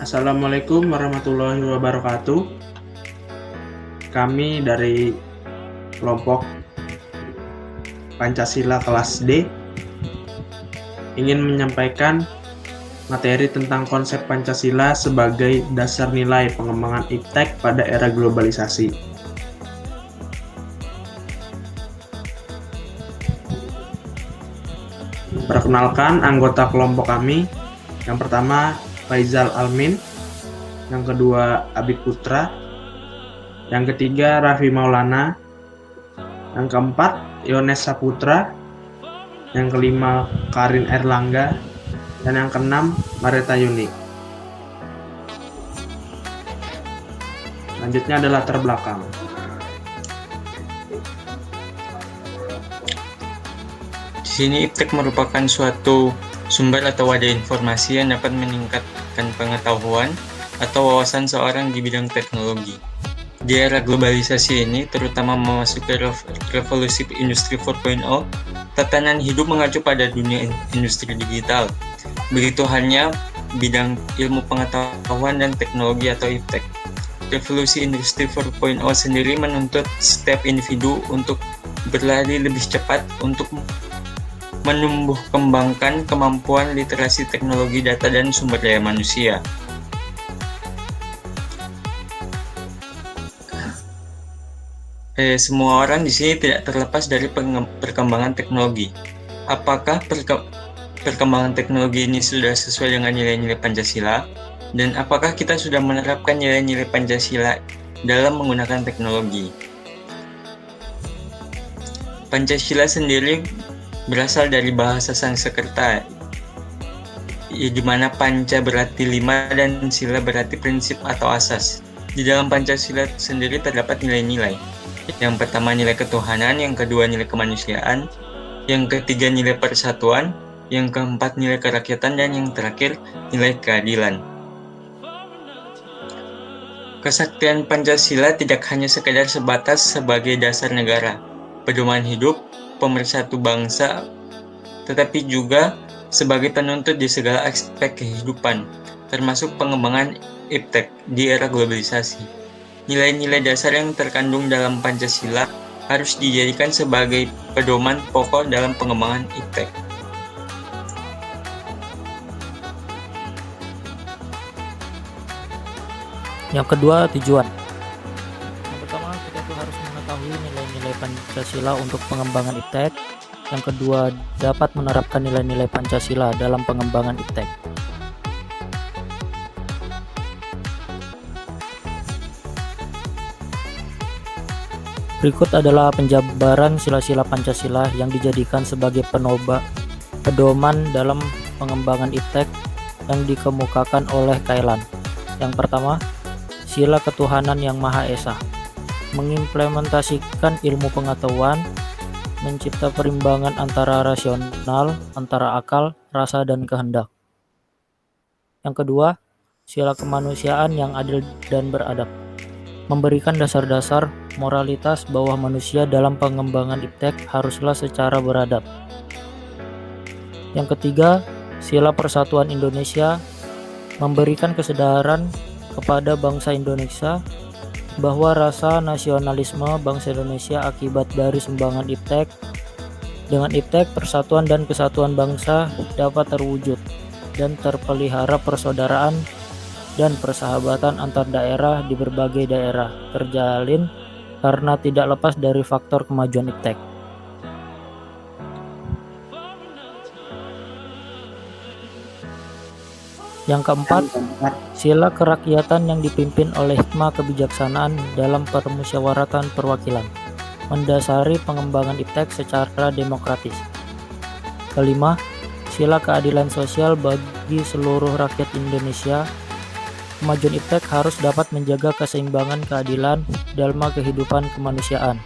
Assalamualaikum warahmatullahi wabarakatuh. Kami dari kelompok Pancasila kelas D ingin menyampaikan materi tentang konsep Pancasila sebagai dasar nilai pengembangan iptek pada era globalisasi. Perkenalkan anggota kelompok kami. Yang pertama Faizal Almin, yang kedua Abid Putra, yang ketiga Raffi Maulana, yang keempat Yones Saputra, yang kelima Karin Erlangga, dan yang keenam Mareta Yuni. Selanjutnya adalah latar belakang. Di sini iptek merupakan suatu sumber atau wadah informasi yang dapat meningkatkan pengetahuan atau wawasan seorang di bidang teknologi. Di era globalisasi ini, terutama memasuki revolusi industri 4.0, tatanan hidup mengacu pada dunia industri digital. Begitu halnya bidang ilmu pengetahuan dan teknologi atau iptek. Revolusi industri 4.0 sendiri menuntut setiap individu untuk berlari lebih cepat untuk menumbuh kembangkan kemampuan literasi teknologi data dan sumber daya manusia. Semua orang di sini tidak terlepas dari perkembangan teknologi. Apakah perkembangan teknologi ini sudah sesuai dengan nilai-nilai Pancasila? Dan apakah kita sudah menerapkan nilai-nilai Pancasila dalam menggunakan teknologi? Pancasila sendiri berasal dari bahasa Sanskerta, di mana panca berarti 5 dan sila berarti prinsip atau asas. Di dalam Pancasila sendiri terdapat nilai-nilai. Yang pertama nilai ketuhanan, yang kedua nilai kemanusiaan, yang ketiga nilai persatuan, yang keempat nilai kerakyatan, dan yang terakhir nilai keadilan. Kesaktian Pancasila tidak hanya sekedar sebatas sebagai dasar negara, pedoman hidup, pemersatu bangsa, tetapi juga sebagai penuntut di segala aspek kehidupan, termasuk pengembangan iptek di era globalisasi. Nilai-nilai dasar yang terkandung dalam Pancasila harus dijadikan sebagai pedoman pokok dalam pengembangan iptek. Yang kedua, tujuan. Yang pertama, kita tuh harus mengetahui nilai-nilai Pancasila untuk pengembangan iptek. Yang kedua, dapat menerapkan nilai-nilai Pancasila dalam pengembangan iptek. Berikut adalah penjabaran sila-sila Pancasila yang dijadikan sebagai pedoman dalam pengembangan iptek yang dikemukakan oleh Kailan. Yang pertama, sila ketuhanan yang Maha Esa, mengimplementasikan ilmu pengetahuan, mencipta perimbangan antara rasional, antara akal, rasa, dan kehendak. Yang kedua, sila kemanusiaan yang adil dan beradab, memberikan dasar-dasar moralitas bahwa manusia dalam pengembangan iptek haruslah secara beradab. Yang ketiga, sila persatuan Indonesia, memberikan kesadaran kepada bangsa Indonesia bahwa rasa nasionalisme bangsa Indonesia akibat dari sumbangan iptek. Dengan iptek, persatuan dan kesatuan bangsa dapat terwujud dan terpelihara persaudaraan dan persahabatan antar daerah di berbagai daerah terjalin karena tidak lepas dari faktor kemajuan iptek. Yang keempat, sila kerakyatan yang dipimpin oleh hikmah kebijaksanaan dalam permusyawaratan perwakilan, mendasari pengembangan iptek secara demokratis. Kelima, sila keadilan sosial bagi seluruh rakyat Indonesia. Kemajuan iptek harus dapat menjaga keseimbangan keadilan dalam kehidupan kemanusiaan,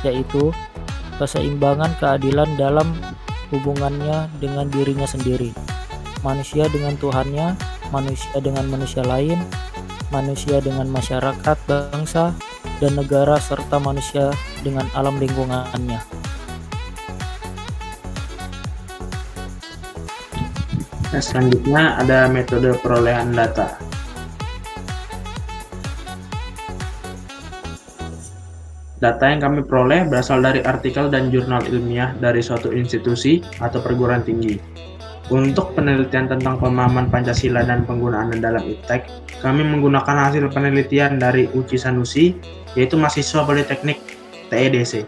yaitu keseimbangan keadilan dalam hubungannya dengan dirinya sendiri, manusia dengan Tuhannya, manusia dengan manusia lain, manusia dengan masyarakat, bangsa, dan negara, serta manusia dengan alam lingkungannya. Selanjutnya ada metode perolehan data. Data yang kami peroleh berasal dari artikel dan jurnal ilmiah dari suatu institusi atau perguruan tinggi. Untuk penelitian tentang pemahaman Pancasila dan penggunaannya dalam iptek, kami menggunakan hasil penelitian dari Uci Sanusi, yaitu mahasiswa Politeknik TEDC.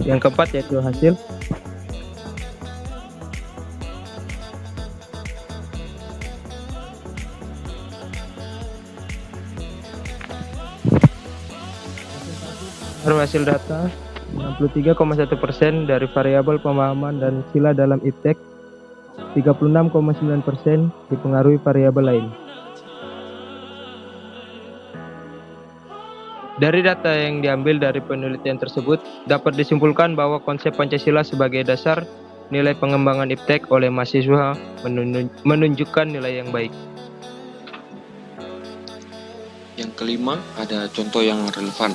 Yang keempat yaitu hasil hasil data 63,1% dari variabel pemahaman dan sila dalam iptek, 36,9% dipengaruhi variabel lain. Dari data yang diambil dari penelitian tersebut, dapat disimpulkan bahwa konsep Pancasila sebagai dasar nilai pengembangan iptek oleh mahasiswa menunjukkan nilai yang baik. Yang kelima, ada contoh yang relevan.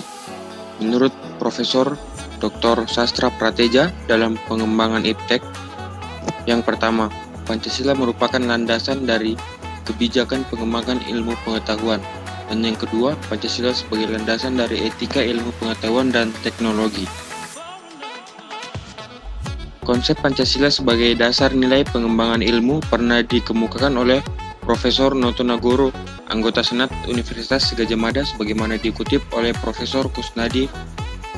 Menurut Profesor Dr. Sastra Prateja dalam pengembangan iptek, yang pertama, Pancasila merupakan landasan dari kebijakan pengembangan ilmu pengetahuan. Dan yang kedua, Pancasila sebagai landasan dari etika ilmu pengetahuan dan teknologi. Konsep Pancasila sebagai dasar nilai pengembangan ilmu pernah dikemukakan oleh Profesor Noto Nagoro, anggota Senat Universitas Gadjah Mada, sebagaimana dikutip oleh Profesor Kusnadi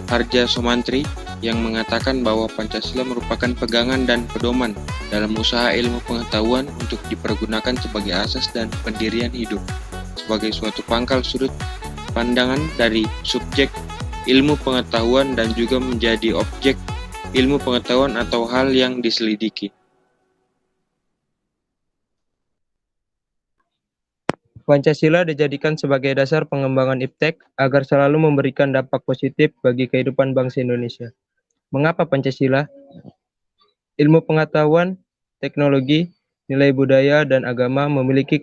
Harja Somantri yang mengatakan bahwa Pancasila merupakan pegangan dan pedoman dalam usaha ilmu pengetahuan untuk dipergunakan sebagai asas dan pendirian hidup, sebagai suatu pangkal sudut pandangan dari subjek ilmu pengetahuan dan juga menjadi objek ilmu pengetahuan atau hal yang diselidiki. Pancasila dijadikan sebagai dasar pengembangan iptek agar selalu memberikan dampak positif bagi kehidupan bangsa Indonesia. Mengapa Pancasila? Ilmu pengetahuan, teknologi, nilai budaya, dan agama memiliki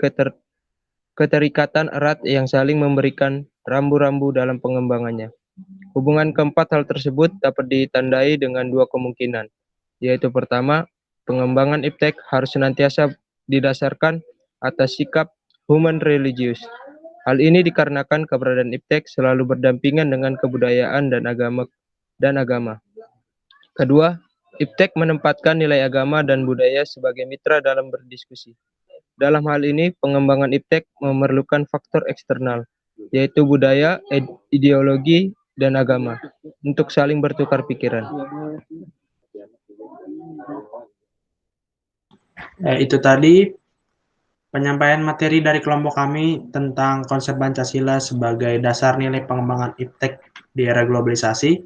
keterikatan erat yang saling memberikan rambu-rambu dalam pengembangannya. Hubungan keempat hal tersebut dapat ditandai dengan dua kemungkinan, yaitu pertama, pengembangan iptek harus senantiasa didasarkan atas sikap human religius. Hal ini dikarenakan keberadaan iptek selalu berdampingan dengan kebudayaan dan agama. Kedua, iptek menempatkan nilai agama dan budaya sebagai mitra dalam berdiskusi. Dalam hal ini, pengembangan iptek memerlukan faktor eksternal, yaitu budaya, ideologi, dan agama, untuk saling bertukar pikiran. Itu tadi penyampaian materi dari kelompok kami tentang konsep Pancasila sebagai dasar nilai pengembangan iptek di era globalisasi.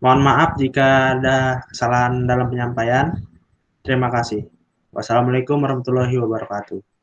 Mohon maaf jika ada kesalahan dalam penyampaian. Terima kasih. Wassalamualaikum warahmatullahi wabarakatuh.